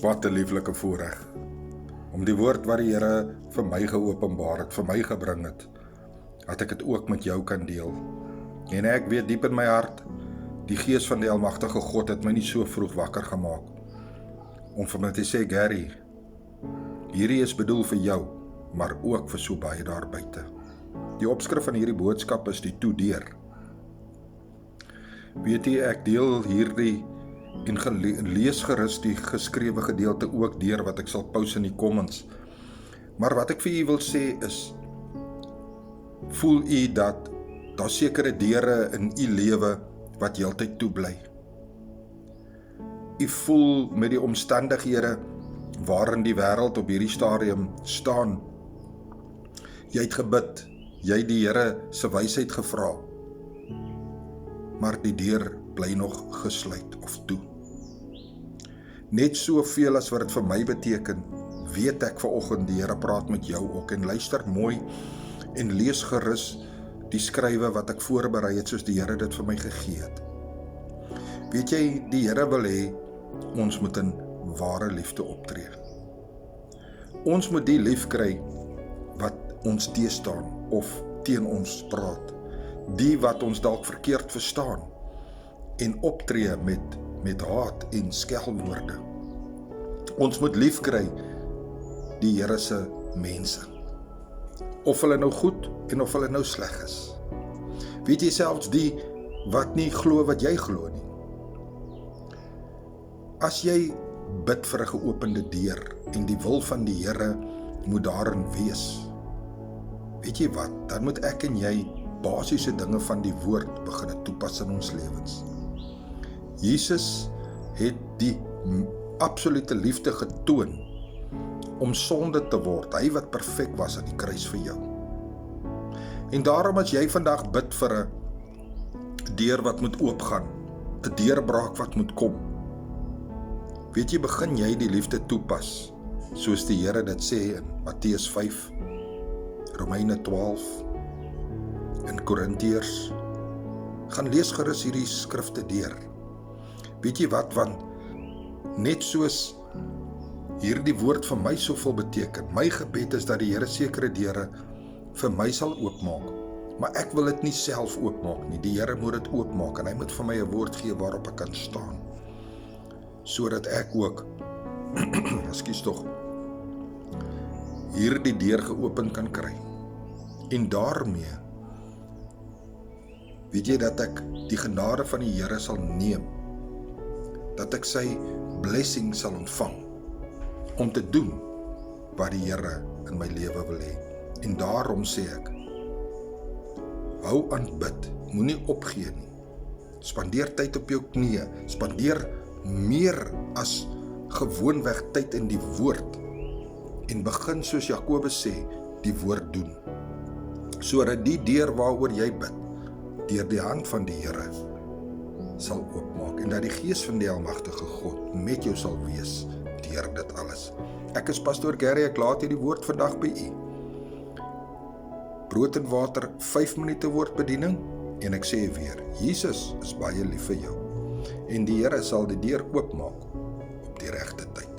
Wat 'n lieflike voorreg om die woord wat die Here vir my geopenbaar het, vir my gebring het, dat ek dit ook met jou kan deel. En ek weet diep in my hart, die Gees van die Almagtige God het my nie so vroeg wakker gemaak om vir my te sê, Gary, hierdie is bedoel vir jou, maar ook vir so baie daar buite. Die opskrif van hierdie boodskap is die toedeur. Weet jy, ek deel hierdie en lees gerus die geskrewe gedeelte ook deur wat ek sal post in die comments. Maar wat ek vir u wil sê is, voel u dat daar sekere deure in u lewe wat heeltyd toe bly. U voel met die omstandighede waarin die wêreld op hierdie stadium staan. Jy het gebid, jy het die Here se wysheid gevra, maar die deur bly nog gesluit of toe. Net soveel as wat dit vir my beteken, weet ek vanoggend die Here praat met jou ook, en luister mooi en lees gerus die skrywe wat ek voorberei het soos die Here dit vir my gegee het. Weet jy, die Here wil hê ons moet in ware liefde optree. Ons moet die lief kry wat ons teestaan of teen ons praat, die wat ons dalk verkeerd verstaan en optree met haat en skelwoorde. Ons moet lief kry die Here se mense, of hulle nou goed en of hulle nou sleg is. Weet jy, selfs die wat nie glo wat jy glo nie. As jy bid vir 'n geopende deur en die wil van die Here moet daarin wees, weet jy wat, dan moet ek en jy basiese dinge van die woord begin toepas in ons lewens. Jesus het die absolute liefde getoon om sonde te word, hy wat perfek was aan die kruis vir jou. En daarom as jy vandag bid vir 'n deur wat moet oopgaan, 'n deurbraak wat moet kom, weet jy, begin jy die liefde toepas, soos die Here dit sê in Matteus 5, Romeine 12, in Korintiërs. Gaan lees gerus hierdie skrifte deur. Weet jy wat, want net soos hierdie woord vir my soveel beteken, my gebed is dat die Here sekere deure vir my sal oopmaak, maar ek wil dit nie self oopmaak nie, die Here moet dit oopmaak, en hy moet vir my 'n woord gee waarop ek kan staan, sodat ek ook hierdie deur geopen kan kry, en daarmee weet jy dat ek die genade van die Here sal neem, dat ek sy blessing sal ontvang, om te doen wat die Here in my lewe wil hê. En daarom sê ek, hou aan bid, moenie opgee nie, spandeer tyd op jou knieë, spandeer meer as gewoonweg tyd in die woord, en begin soos Jakobus sê, die woord doen, sodat die deur waaroor jy bid, deur die hand van die Here sal oopmaak, en dat die Gees van die Almagtige God met jou sal wees deur dit alles. Ek is Pastoor Gary, ek laat hierdie woord vandag by u. Brood en water, 5 minute woordbediening, en ek sê weer, Jesus is baie lief vir jou, en die Here sal die deur oopmaak op die regte tyd.